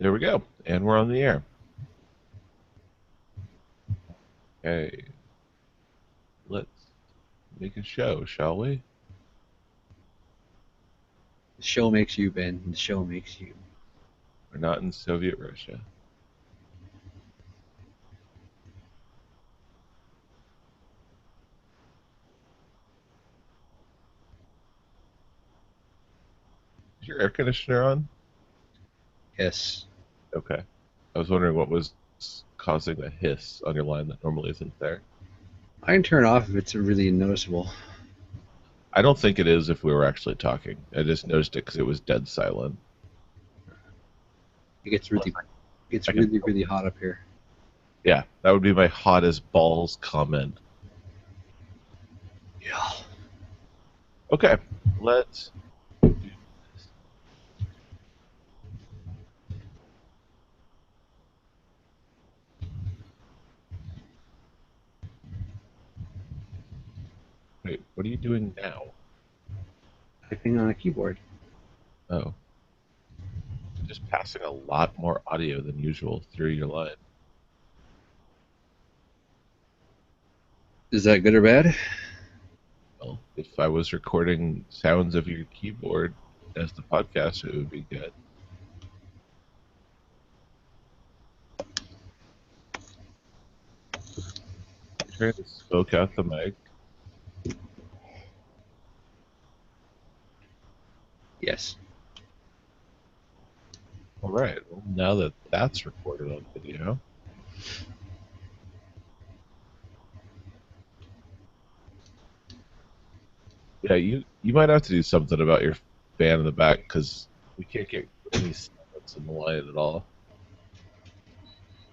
There we go. And we're on the air. Okay. Let's make a show, shall we? The show makes you, Ben. The show makes you. We're not in Soviet Russia. Is your air conditioner on? Yes. Okay. I was wondering what was causing the hiss on your line that normally isn't there. I can turn it off if it's really noticeable. I don't think it is if we were actually talking. I just noticed it because it was dead silent. It gets really hot up here. Yeah, that would be my hot as balls comment. Yeah. Okay, let's do this. Wait, what are you doing now? Typing on a keyboard. Oh, just passing a lot more audio than usual through your line. Is that good or bad? Well, if I was recording sounds of your keyboard as the podcast, it would be good. Trying to smoke out the mic. Yes. All right. Well, now that that's recorded on video, yeah, you might have to do something about your fan in the back because we can't get any silence in the line at all.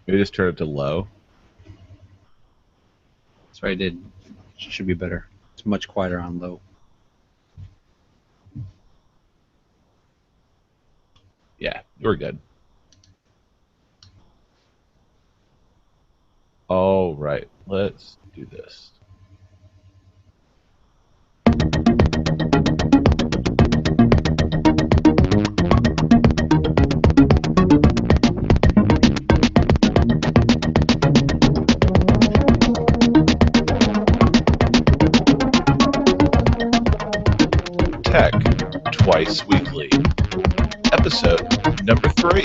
Maybe just turn it to low. That's what I did. Should be better. It's much quieter on low. Yeah, we're good. All right, let's do this. Tech Twice Weekly, episode number 3.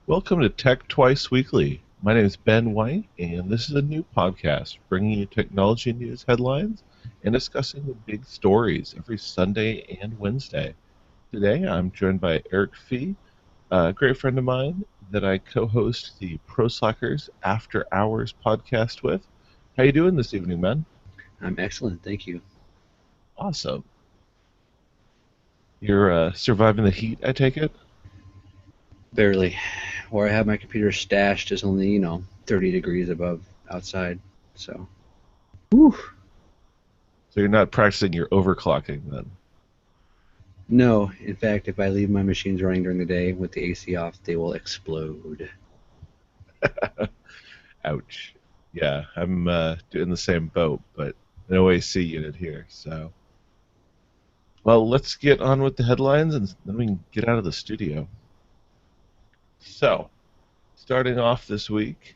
Welcome to Tech Twice Weekly. My name is Ben White, and this is a new podcast bringing you technology news headlines and discussing the big stories every Sunday and Wednesday. Today, I'm joined by Eric Fee, a great friend of mine that I co-host the Pro Slackers After Hours podcast with. How you doing this evening, man? I'm excellent, thank you. Awesome. You're surviving the heat, I take it? Barely. Where I have my computer stashed is only, 30 degrees above outside. So. Whew. So you're not practicing your overclocking then? No, in fact, if I leave my machines running during the day with the AC off, they will explode. Ouch. Yeah, I'm in the same boat, but no AC unit here, so. Well, let's get on with the headlines and then we can get out of the studio. So, starting off this week,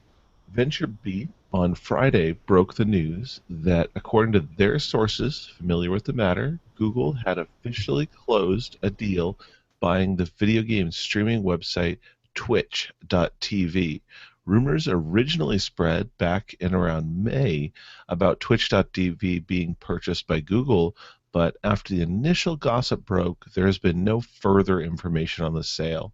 VentureBeat on Friday broke the news that, according to their sources familiar with the matter, Google had officially closed a deal buying the video game streaming website Twitch.tv. Rumors originally spread back in around May about Twitch.tv being purchased by Google, but after the initial gossip broke, there has been no further information on the sale.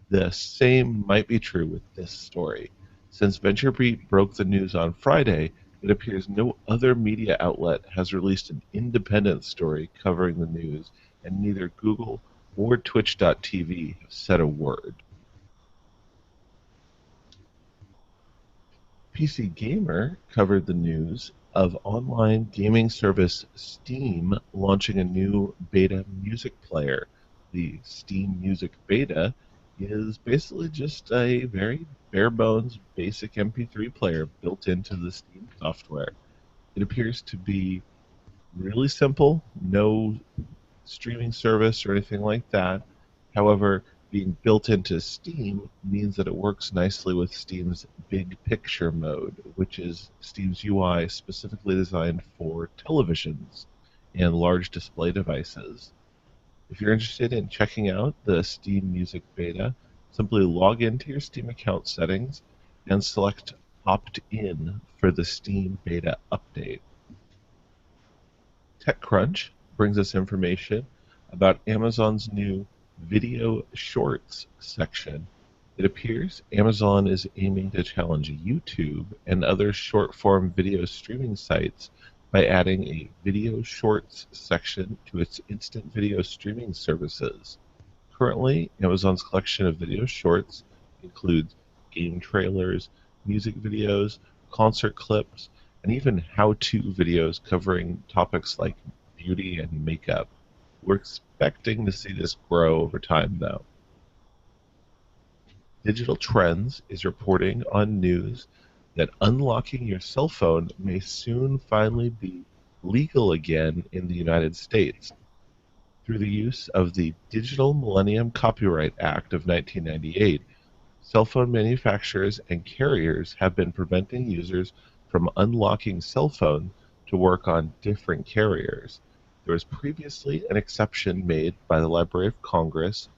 The same might be true with this story. Since VentureBeat broke the news on Friday, it appears no other media outlet has released an independent story covering the news, and neither Google or Twitch.tv have said a word. PC Gamer covered the news of online gaming service Steam launching a new beta music player. The Steam Music Beta is basically just a very bare bones basic MP3 player built into the Steam software. It appears to be really simple, no streaming service or anything like that. However, being built into Steam means that it works nicely with Steam's Big Picture mode, which is Steam's UI specifically designed for televisions and large display devices. If you're interested in checking out the Steam Music Beta, simply log into your Steam account settings and select Opt in for the Steam Beta update. TechCrunch brings us information about Amazon's new Video Shorts section. It appears Amazon is aiming to challenge YouTube and other short form video streaming sites by adding a Video Shorts section to its instant video streaming services. Currently, Amazon's collection of video shorts includes game trailers, music videos, concert clips, and even how-to videos covering topics like beauty and makeup. We're expecting to see this grow over time, though. Digital Trends is reporting on news that unlocking your cell phone may soon finally be legal again in the United States through the use of the Digital Millennium Copyright Act of 1998. Cell phone manufacturers and carriers have been preventing users from unlocking cell phones to work on different carriers. There was previously an exception made by the Library of Congress,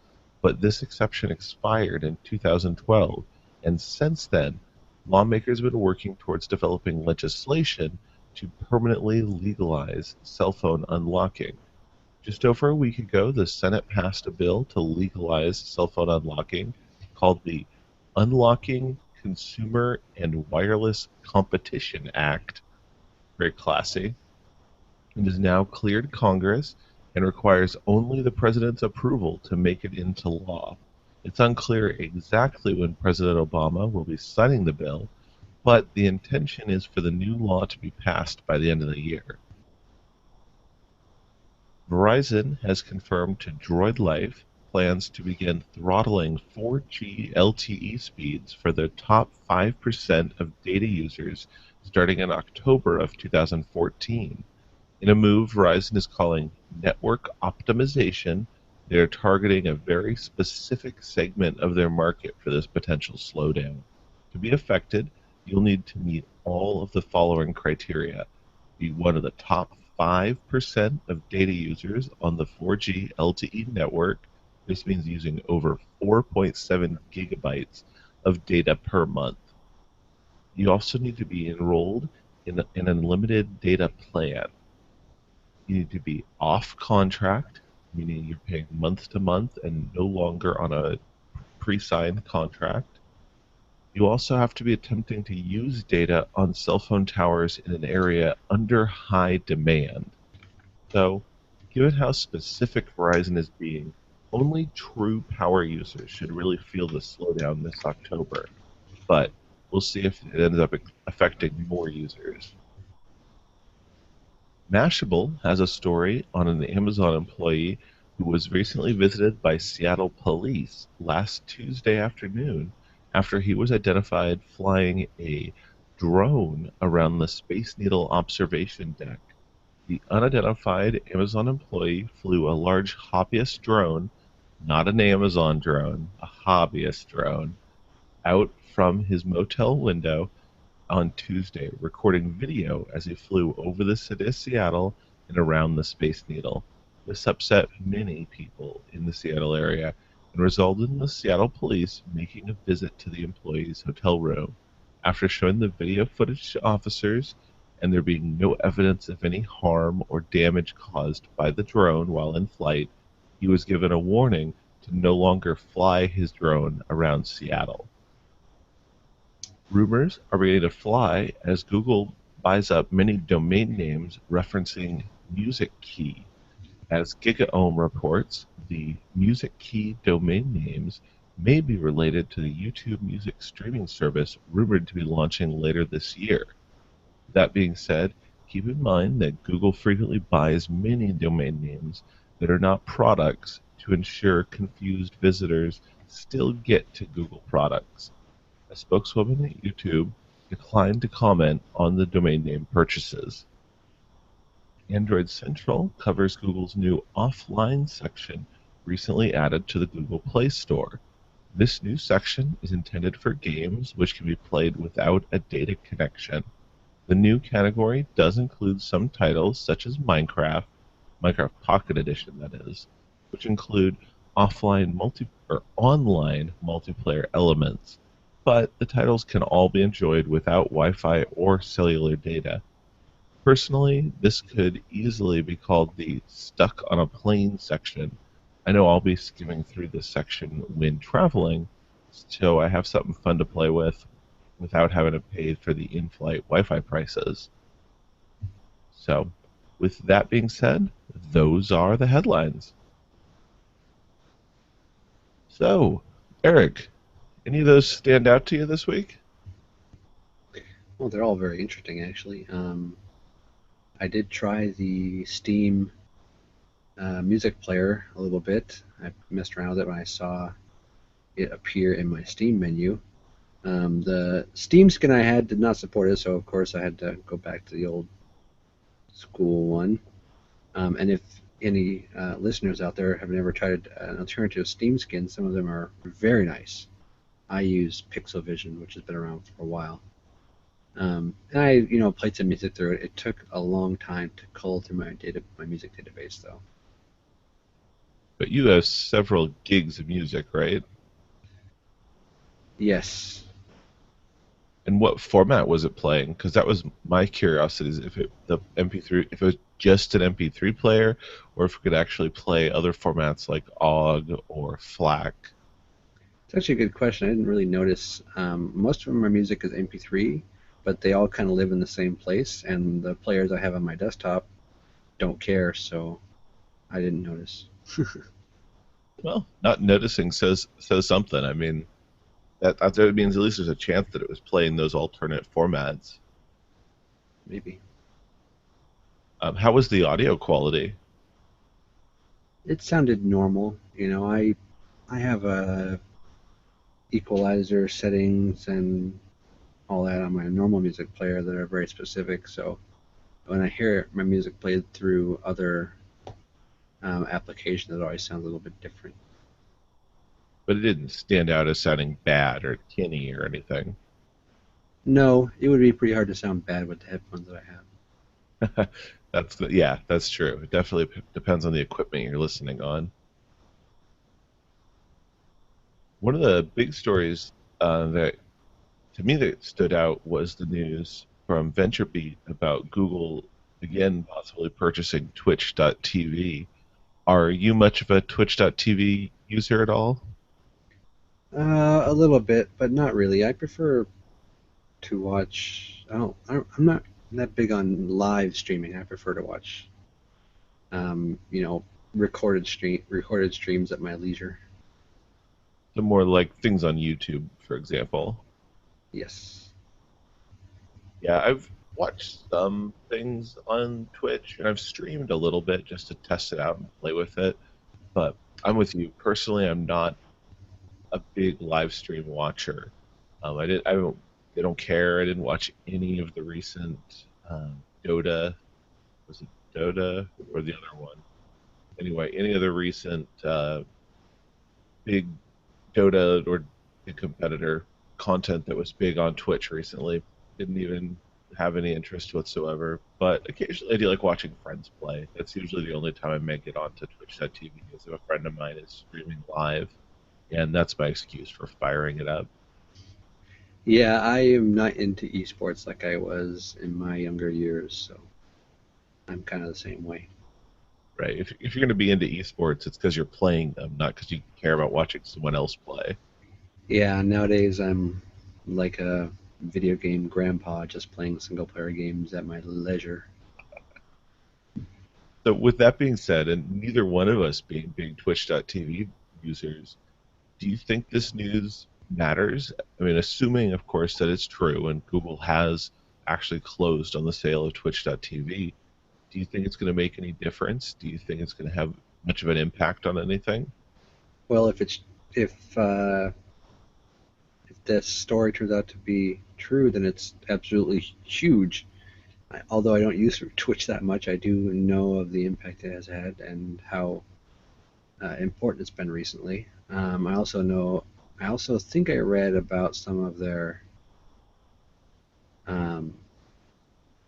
but this exception expired in 2012, and since then, lawmakers have been working towards developing legislation to permanently legalize cell phone unlocking. Just over a week ago, the Senate passed a bill to legalize cell phone unlocking called the Unlocking Consumer and Wireless Competition Act. Very classy. It has now cleared Congress and requires only the president's approval to make it into law. It's unclear exactly when President Obama will be signing the bill, but the intention is for the new law to be passed by the end of the year. Verizon has confirmed to Droid Life plans to begin throttling 4G LTE speeds for their top 5% of data users starting in October of 2014. In a move Verizon is calling network optimization, they are targeting a very specific segment of their market for this potential slowdown. To be affected, you'll need to meet all of the following criteria: be one of the top 5% of data users on the 4G LTE network. This means using over 4.7 gigabytes of data per month. You also need to be enrolled in an unlimited data plan. You need to be off contract, meaning you're paying month to month and no longer on a pre signed contract. You also have to be attempting to use data on cell phone towers in an area under high demand. So, given how specific Verizon is being, only true power users should really feel the slowdown this October. But we'll see if it ends up affecting more users. Mashable has a story on an Amazon employee who was recently visited by Seattle police last Tuesday afternoon after he was identified flying a drone around the Space Needle observation deck. The unidentified Amazon employee flew a large hobbyist drone, not an Amazon drone, a hobbyist drone, out from his motel window on Tuesday, recording video as he flew over the city of Seattle and around the Space Needle. This upset many people in the Seattle area and resulted in the Seattle police making a visit to the employee's hotel room. After showing the video footage to officers and there being no evidence of any harm or damage caused by the drone while in flight, he was given a warning to no longer fly his drone around Seattle. Rumors are beginning to fly as Google buys up many domain names referencing Music Key. As GigaOM reports, the Music Key domain names may be related to the YouTube music streaming service rumored to be launching later this year. That being said, keep in mind that Google frequently buys many domain names that are not products to ensure confused visitors still get to Google products. A spokeswoman at YouTube declined to comment on the domain name purchases. Android Central covers Google's new offline section recently added to the Google Play Store. This new section is intended for games which can be played without a data connection. The new category does include some titles such as Minecraft Pocket Edition that is, which include online multiplayer elements, but the titles can all be enjoyed without Wi-Fi or cellular data. Personally, this could easily be called the stuck on a plane section. I know I'll be skimming through this section when traveling, so I have something fun to play with without having to pay for the in-flight Wi-Fi prices. So, with that being said, those are the headlines. So, Eric, any of those stand out to you this week? Well, they're all very interesting, actually. I did try the Steam music player a little bit. I messed around with it when I saw it appear in my Steam menu. The Steam skin I had did not support it, so of course I had to go back to the old school one. And if any listeners out there have never tried an alternative Steam skin, some of them are very nice. I use Pixel Vision, which has been around for a while. And I, played some music through it. It took a long time to cull through my music database, though. But you have several gigs of music, right? Yes. And what format was it playing? Because that was my curiosity: is if the MP3, if it was just an MP3 player, or if it could actually play other formats like OGG or FLAC. It's actually a good question. I didn't really notice. Most of my music is MP3, but they all kind of live in the same place, and the players I have on my desktop don't care, so I didn't notice. Well, not noticing says something. I mean, that means at least there's a chance that it was playing those alternate formats. Maybe. How was the audio quality? It sounded normal. I have equalizer settings and all that on my normal music player that are very specific. So when I hear my music played through other applications, it always sounds a little bit different. But it didn't stand out as sounding bad or tinny or anything. No, it would be pretty hard to sound bad with the headphones that I have. Yeah, that's true. It definitely depends on the equipment you're listening on. One of the big stories that to me that stood out was the news from VentureBeat about Google again possibly purchasing Twitch.tv. Are you much of a Twitch.tv user at all? A little bit, but not really. I prefer to watch. I'm not that big on live streaming. I prefer to watch, um, you know, recorded streams at my leisure. The more like things on YouTube, for example. Yes. Yeah, I've watched some things on Twitch and I've streamed a little bit just to test it out and play with it. But I'm with you. Personally, I'm not a big live stream watcher. I don't care. I didn't watch any of the recent Dota. Was it Dota or the other one? Anyway, any of the recent big Dota or big competitor content that was big on Twitch recently. Didn't even have any interest whatsoever. But occasionally I do like watching friends play. That's usually the only time I make it onto Twitch.tv is if a friend of mine is streaming live. And that's my excuse for firing it up. Yeah, I am not into esports like I was in my younger years, so I'm kind of the same way. Right? If you're going to be into esports, it's because you're playing them, not because you care about watching someone else play. Yeah, nowadays I'm like a video game grandpa, just playing single player games at my leisure. So, with that being said, and neither one of us being big Twitch.tv users, do you think this news matters? I mean, assuming, of course, that it's true and Google has actually closed on the sale of Twitch.tv, do you think it's going to make any difference? Do you think it's going to have much of an impact on anything? Well, if it's if this story turns out to be true, then it's absolutely huge. Although I don't use Twitch that much, I do know of the impact it has had and how important it's been recently. I also think I read about some of their um,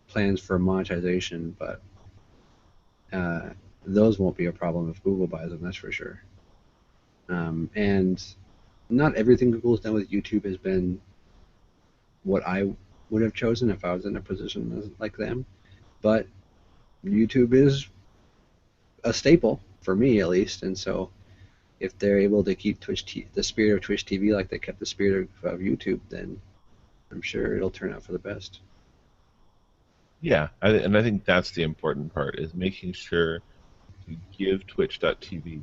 plans for monetization, but uh, those won't be a problem if Google buys them, that's for sure. And not everything Google's done with YouTube has been what I would have chosen if I was in a position like them, but YouTube is a staple for me at least, and so if they're able to keep the spirit of Twitch TV like they kept the spirit of YouTube, then I'm sure it'll turn out for the best. Yeah, and I think that's the important part is making sure to give Twitch.tv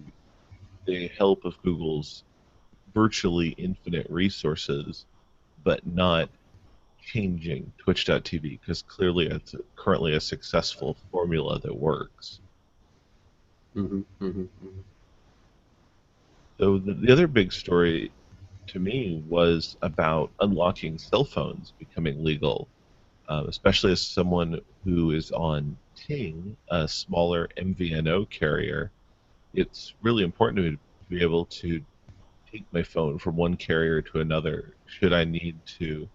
the help of Google's virtually infinite resources, but not changing Twitch.tv because clearly it's currently a successful formula that works. Mm-hmm, mm-hmm, mm-hmm. So the other big story to me was about unlocking cell phones becoming legal, especially as someone who is on Ting, a smaller MVNO carrier. It's really important to me to be able to take my phone from one carrier to another should I need to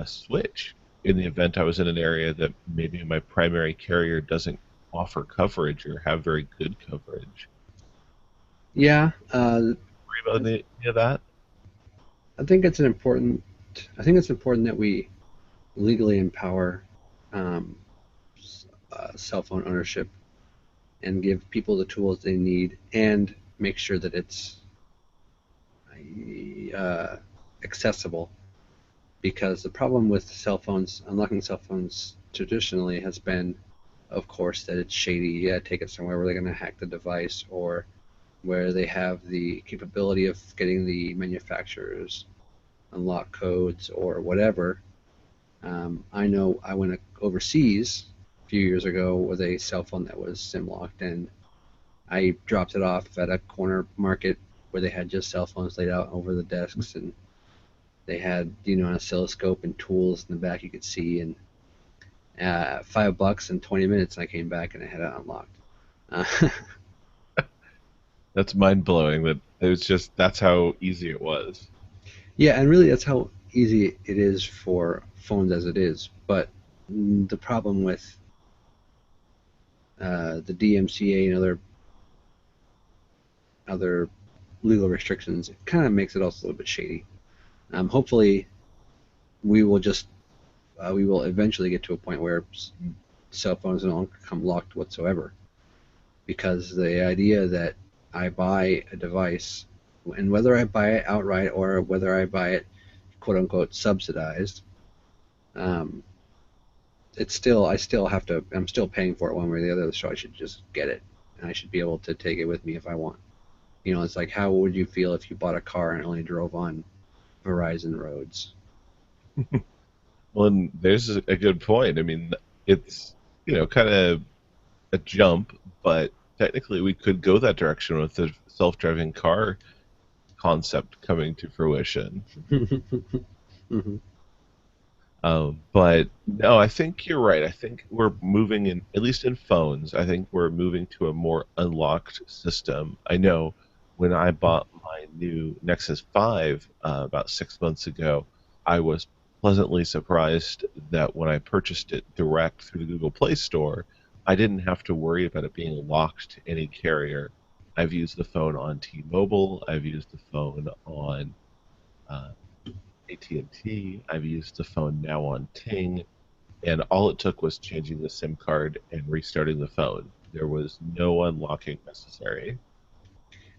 switch in the event I was in an area that maybe my primary carrier doesn't offer coverage or have very good coverage. Yeah, Worry about any of that? I think it's an important. I think it's important that we legally empower um, cell phone ownership and give people the tools they need, and make sure that it's uh, accessible. Because the problem with cell phones, unlocking cell phones traditionally, has been, of course, that it's shady. You gotta take it somewhere where they're going to hack the device, or where they have the capability of getting the manufacturer's unlock codes or whatever. I know I went overseas a few years ago with a cell phone that was SIM locked, and I dropped it off at a corner market where they had just cell phones laid out over the desks, and they had an oscilloscope and tools in the back you could see, and $5 in 20 minutes, and I came back and I had it unlocked. Uh, That's mind blowing. That it was just that's how easy it was. yeah, and really that's how easy it is for phones as it is. But the problem with the DMCA and other legal restrictions, it kind of makes it also a little bit shady. Hopefully, we will just we will eventually get to a point where cell phones don't come locked whatsoever, because the idea that I buy a device, and whether I buy it outright or whether I buy it quote unquote subsidized, um, it's still I still have to I'm still paying for it one way or the other, so I should just get it, and I should be able to take it with me if I want. It's like, how would you feel if you bought a car and only drove on Verizon roads? Well, and there's a good point. I mean, it's kind of a jump, but technically we could go that direction with the self-driving car concept coming to fruition. Hmm. But no, I think you're right. I think we're moving in, at least in phones, I think we're moving to a more unlocked system. I know when I bought my new Nexus 5 about 6 months ago, I was pleasantly surprised that when I purchased it direct through the Google Play Store, I didn't have to worry about it being locked to any carrier. I've used the phone on T-Mobile, I've used the phone on uh, AT&T. I've used the phone now on Ting, and all it took was changing the SIM card and restarting the phone. There was no unlocking necessary.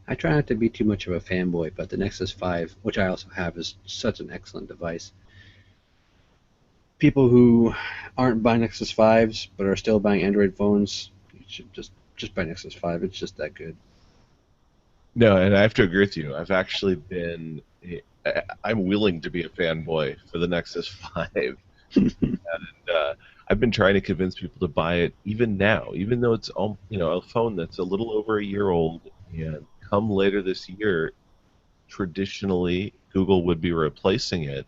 I try not to be too much of a fanboy, but the Nexus 5, which I also have, is such an excellent device. People who aren't buying Nexus 5s but are still buying Android phones, you should just buy Nexus 5. It's just that good. No, and I have to agree with you. I've actually been, I'm willing to be a fanboy for the Nexus 5. And I've been trying to convince people to buy it even now, even though it's a phone that's a little over a year old, and come later this year, traditionally Google would be replacing it.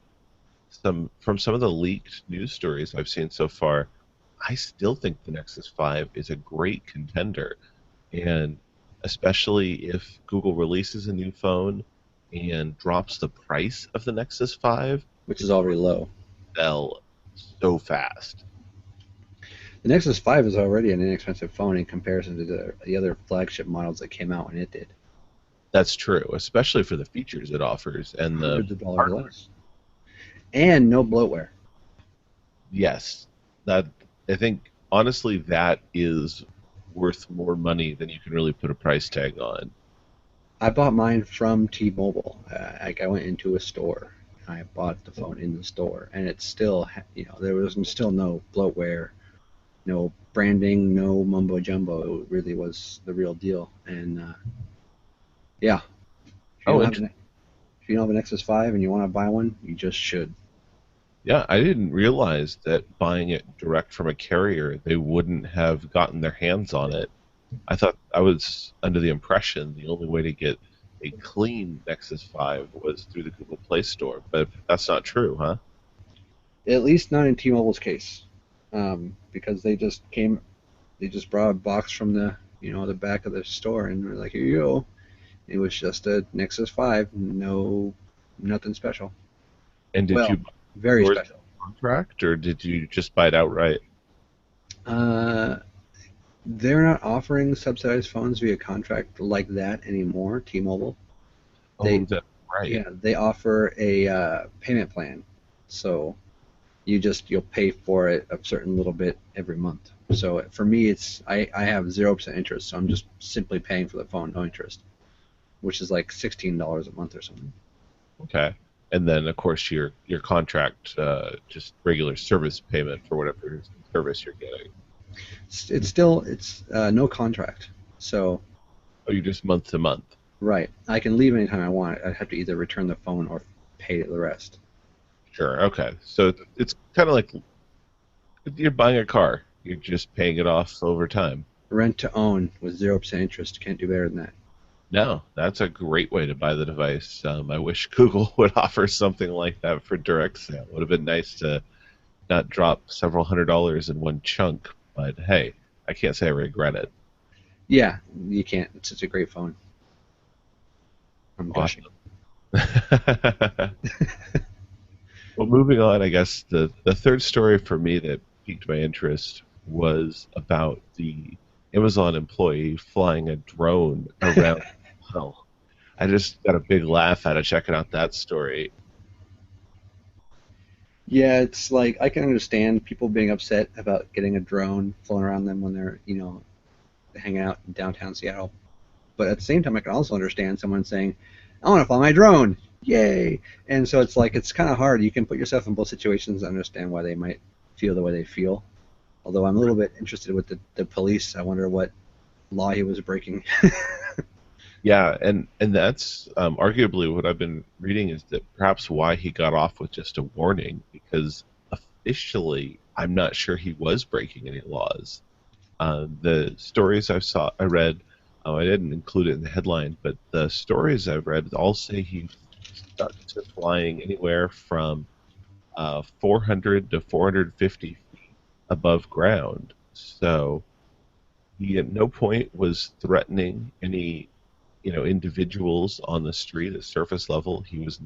Some of the leaked news stories I've seen so far, I still think the Nexus 5 is a great contender. And especially if Google releases a new phone and drops the price of the Nexus 5, which is it's already going low. to sell so fast. The Nexus 5 is already an inexpensive phone in comparison to the other flagship models that came out when it did. That's true, especially for the features it offers and the Hundreds of dollars hardware. less. And no bloatware. Yes, that I think honestly that is worth more money than you can really put a price tag on. I bought mine from T-Mobile. I went into a store. I bought the phone in the store, and it's still, there was still no bloatware, no branding, no mumbo jumbo. It really was the real deal. And yeah, if you Oh, don't have if you don't have an Nexus 5 and you want to buy one, you just should. yeah, I didn't realize that buying it direct from a carrier, they wouldn't have gotten their hands on it. I was under the impression the only way to get a clean Nexus 5 was through the Google Play Store, but that's not true, huh? At least not in T-Mobile's case, because they just brought a box from the back of the store and were like, here you go. It was just a Nexus 5, nothing special. And did you Well, buy very yours special. contract or did you just buy it outright? Uh, they're not offering subsidized phones via contract like that anymore. T-Mobile. Oh, They that's right. Yeah, they offer a payment plan, so you'll pay for it a certain little bit every month. So for me, I have 0% interest, so I'm just simply paying for the phone, no interest, which is like $16 a month or something. Okay. And then, of course, your contract, just regular service payment for whatever service you're getting. It's no contract, so Oh, you just month to month. right, I can leave anytime I want. I have to either return the phone or pay the rest. Sure. Okay. So it's kind of like you're buying a car. You're just paying it off over time. Rent to own with 0% interest. Can't do better than that. No, that's a great way to buy the device. I wish Google would offer something like that for direct sale. It would have been nice to not drop several $100s in one chunk, but hey, I can't say I regret it. Yeah, you can't. It's such a great phone. I'm gushing. Awesome. Well, moving on, I guess the third story for me that piqued my interest was about the Amazon employee flying a drone around. Well, I just got a big laugh out of checking out that story. Yeah, it's like I can understand people being upset about getting a drone flown around them when they're, hanging out in downtown Seattle. But at the same time, I can also understand someone saying, I want to fly my drone. Yay. And so it's kind of hard. You can put yourself in both situations and understand why they might feel the way they feel. Although I'm a little bit interested with the police. I wonder what law he was breaking. Yeah, and that's arguably what I've been reading is that perhaps why he got off with just a warning because officially I'm not sure he was breaking any laws. The stories I read, I didn't include it in the headline, but the stories I've read all say he stuck to flying anywhere from 400 to 450 feet above ground. So he at no point was threatening any individuals on the street at surface level. He was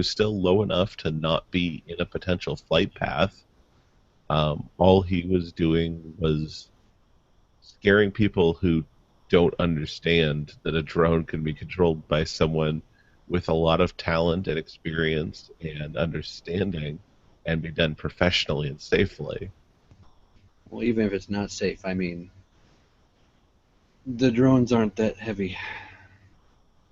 still low enough to not be in a potential flight path. All he was doing was scaring people who don't understand that a drone can be controlled by someone with a lot of talent and experience and understanding and be done professionally and safely. Well, even if it's not safe, I mean, the drones aren't that heavy.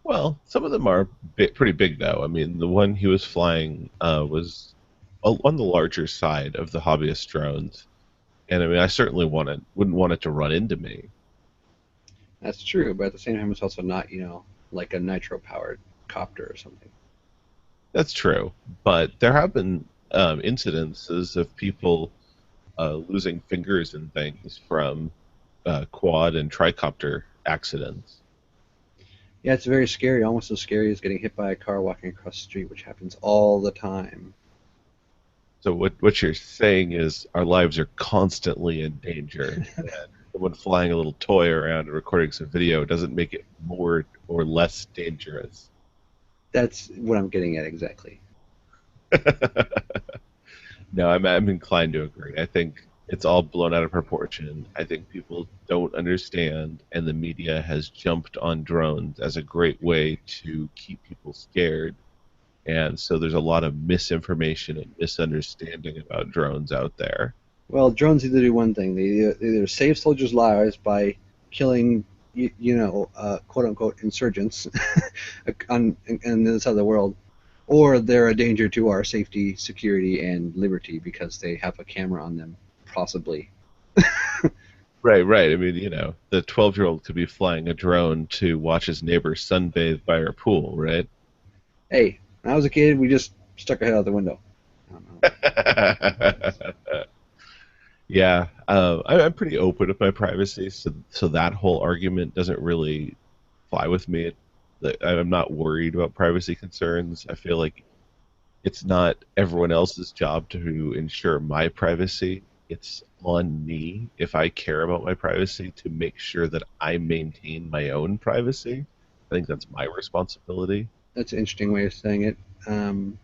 Well, some of them are pretty big, though. I mean, the one he was flying was on the larger side of the hobbyist drones, and I mean, I certainly wouldn't want it to run into me. That's true, but at the same time, it's also not, like a nitro-powered copter or something. That's true, but there have been incidences of people losing fingers and things from quad and tricopter accidents. Yeah, it's very scary, almost as scary as getting hit by a car walking across the street, which happens all the time. So what you're saying is our lives are constantly in danger. And someone flying a little toy around and recording some video doesn't make it more or less dangerous. That's what I'm getting at exactly. No, I'm inclined to agree. I think it's all blown out of proportion. I think people don't understand, and the media has jumped on drones as a great way to keep people scared. And so there's a lot of misinformation and misunderstanding about drones out there. Well, drones either do one thing: they either save soldiers' lives by killing, quote unquote insurgents on the other side of the world, or they're a danger to our safety, security, and liberty because they have a camera on them, possibly. Right, right. I mean, the 12-year-old could be flying a drone to watch his neighbor sunbathe by her pool, right? Hey, when I was a kid, we just stuck our head out the window. I don't know. Yeah, I'm pretty open with my privacy, so that whole argument doesn't really fly with me. I'm not worried about privacy concerns. I feel like it's not everyone else's job to ensure my privacy. It's on me, if I care about my privacy, to make sure that I maintain my own privacy. I think that's my responsibility. That's an interesting way of saying it. Um,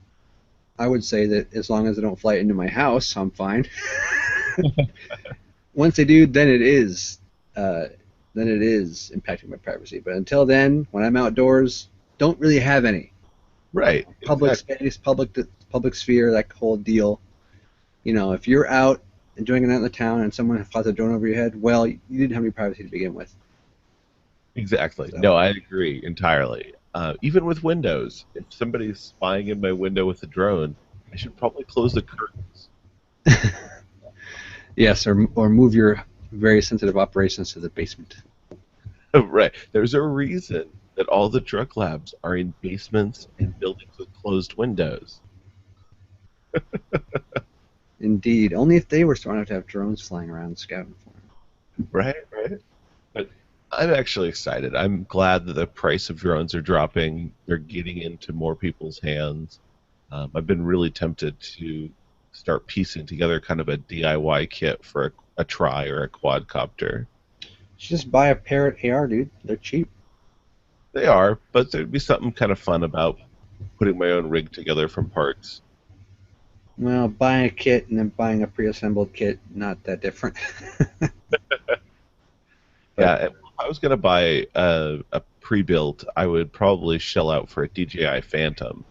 I would say that as long as they don't fly into my house, I'm fine. Once they do, uh, then it is impacting my privacy. But until then, when I'm outdoors, don't really have any Right, public exactly. space, public sphere, that whole deal. If you're out enjoying a night in the town and someone flies a drone over your head, well, you didn't have any privacy to begin with. Exactly. So, No, I agree entirely. Even with windows, if somebody's spying in my window with a drone, I should probably close the curtains. yes, or move your very sensitive operations to the basement. Right. There's a reason that all the drug labs are in basements and buildings with closed windows. Indeed, only if they were smart enough to have drones flying around scouting for them. Right, right. But I'm actually excited. I'm glad that the price of drones are dropping. They're getting into more people's hands. I've been really tempted to start piecing together kind of a DIY kit for a tri or a quadcopter. Just buy a Parrot AR, dude. They're cheap. They are, but there'd be something kind of fun about putting my own rig together from parts. Well, buying a kit and then buying a pre-assembled kit, not that different. But Yeah, if I was going to buy a pre-built, I would probably shell out for a DJI Phantom.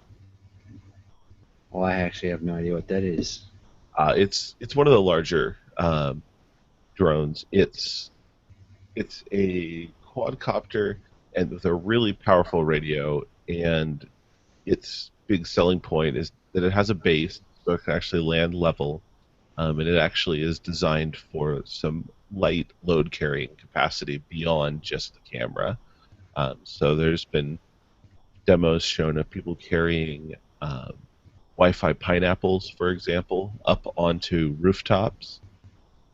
well, I actually have no idea what that is. It's one of the larger drones. It's a quadcopter and with a really powerful radio, and its big selling point is that it has a base, so it can actually land level, and it actually is designed for some light load carrying capacity beyond just the camera. So there's been demos shown of people carrying Wi-Fi pineapples, for example, up onto rooftops.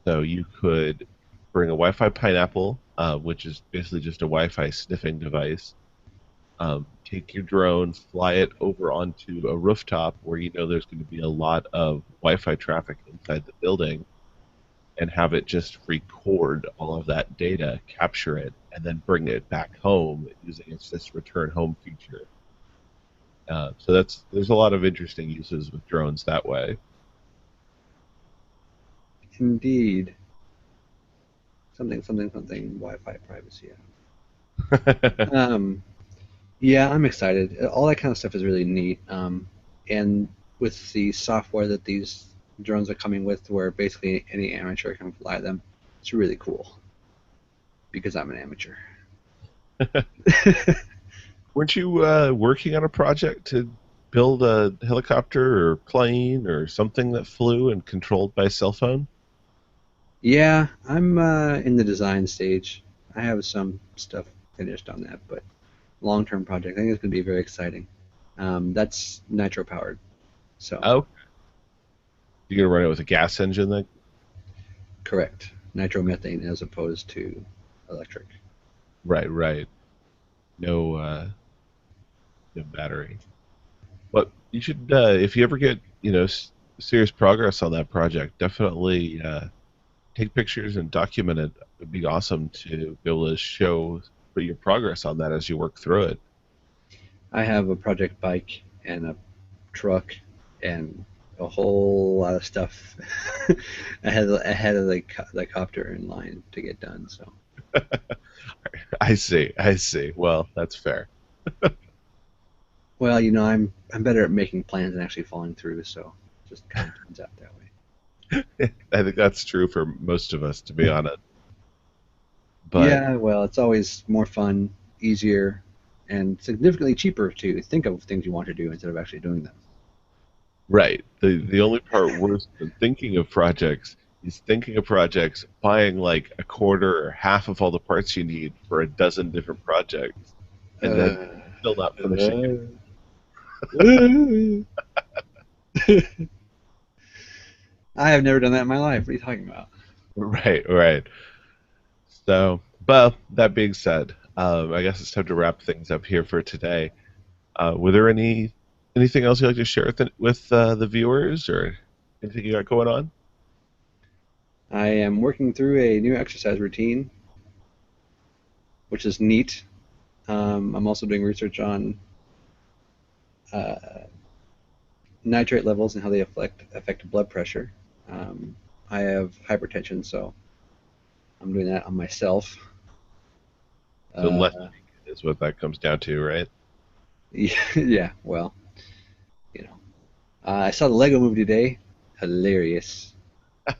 So you could bring a Wi-Fi pineapple, which is basically just a Wi-Fi sniffing device. Take your drone, fly it over onto a rooftop where you know there's going to be a lot of Wi-Fi traffic inside the building, and have it just record all of that data, capture it, and then bring it back home using its this return home feature. So there's a lot of interesting uses with drones that way. Indeed, something, something, something. Wi-Fi privacy. Um, yeah, I'm excited. All that kind of stuff is really neat. And with the software that these drones are coming with, where basically any amateur can fly them, it's really cool because I'm an amateur. Weren't you working on a project to build a helicopter or plane or something that flew and controlled by cell phone? Yeah, I'm in the design stage. I have some stuff finished on that, but long-term project. I think it's going to be very exciting. That's nitro powered, so Oh, you're gonna run it with a gas engine then? correct. Nitromethane as opposed to electric. Right, right. no no battery. But you should, if you ever get serious progress on that project, definitely take pictures and document it. It'd be awesome to be able to show your progress on that as you work through it. I have a project bike and a truck and a whole lot of stuff ahead of the copter in line to get done. So, I see. I see. Well, that's fair. well, I'm better at making plans than actually following through. So, it just kind of turns out that way. I think that's true for most of us, to be honest. But Yeah, well, it's always more fun, easier, and significantly cheaper to think of things you want to do instead of actually doing them. right, the only part worse than thinking of projects is thinking of projects, buying like a quarter or half of all the parts you need for a dozen different projects, and then Uh, still not finishing it. I have never done that in my life. What are you talking about? Right, right. So, but that being said, I guess it's time to wrap things up here for today. Were there anything else you'd like to share with the viewers, or anything you got going on? I am working through a new exercise routine, which is neat. I'm also doing research on uh, nitrate levels and how they affect blood pressure. Um, I have hypertension, so I'm doing that on myself. So less Uh, is what that comes down to, right? yeah, well, you know, I saw the Lego movie today. Hilarious.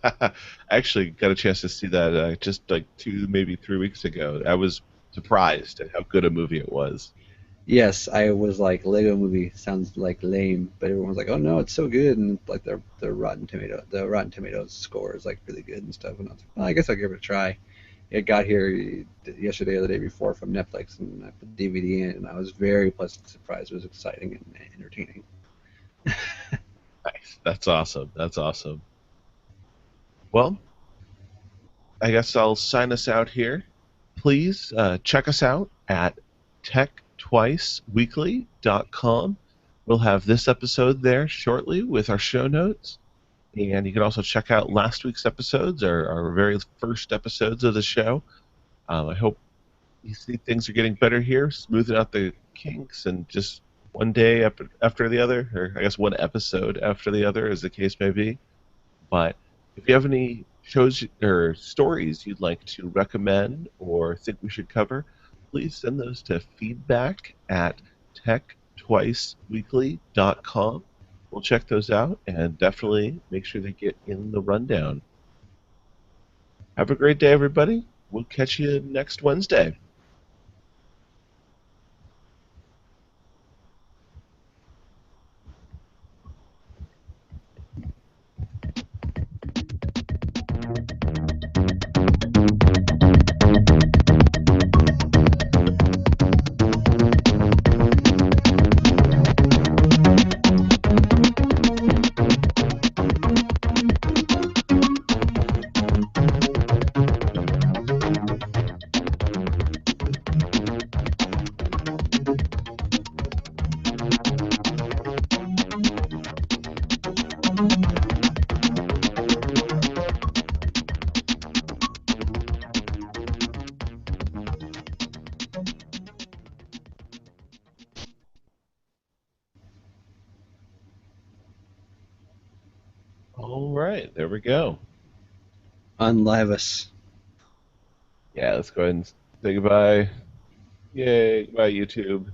I actually got a chance to see that just like 2, maybe 3 weeks ago. I was surprised at how good a movie it was. Yes, I was like, Lego movie sounds like lame, but everyone was like, oh no, it's so good, and like the Rotten Tomatoes score is like really good and stuff. And I was like, well, I guess I'll give it a try. It got here yesterday or the day before from Netflix, and I put the DVD in, and I was very pleasantly surprised. It was exciting and entertaining. Nice. That's awesome. That's awesome. Well, I guess I'll sign us out here. Please check us out at techtwiceweekly.com. We'll have this episode there shortly with our show notes. And you can also check out last week's episodes, our very first episodes of the show. I hope you see things are getting better here, smoothing out the kinks, and just one day after the other, or I guess one episode after the other, as the case may be. But if you have any shows or stories you'd like to recommend or think we should cover, please send those to feedback at techtwiceweekly.com. We'll check those out and definitely make sure they get in the rundown. Have a great day, everybody. We'll catch you next Wednesday. All right, there we go. Unlive us. Yeah, let's go ahead and say goodbye. Yay, goodbye, YouTube.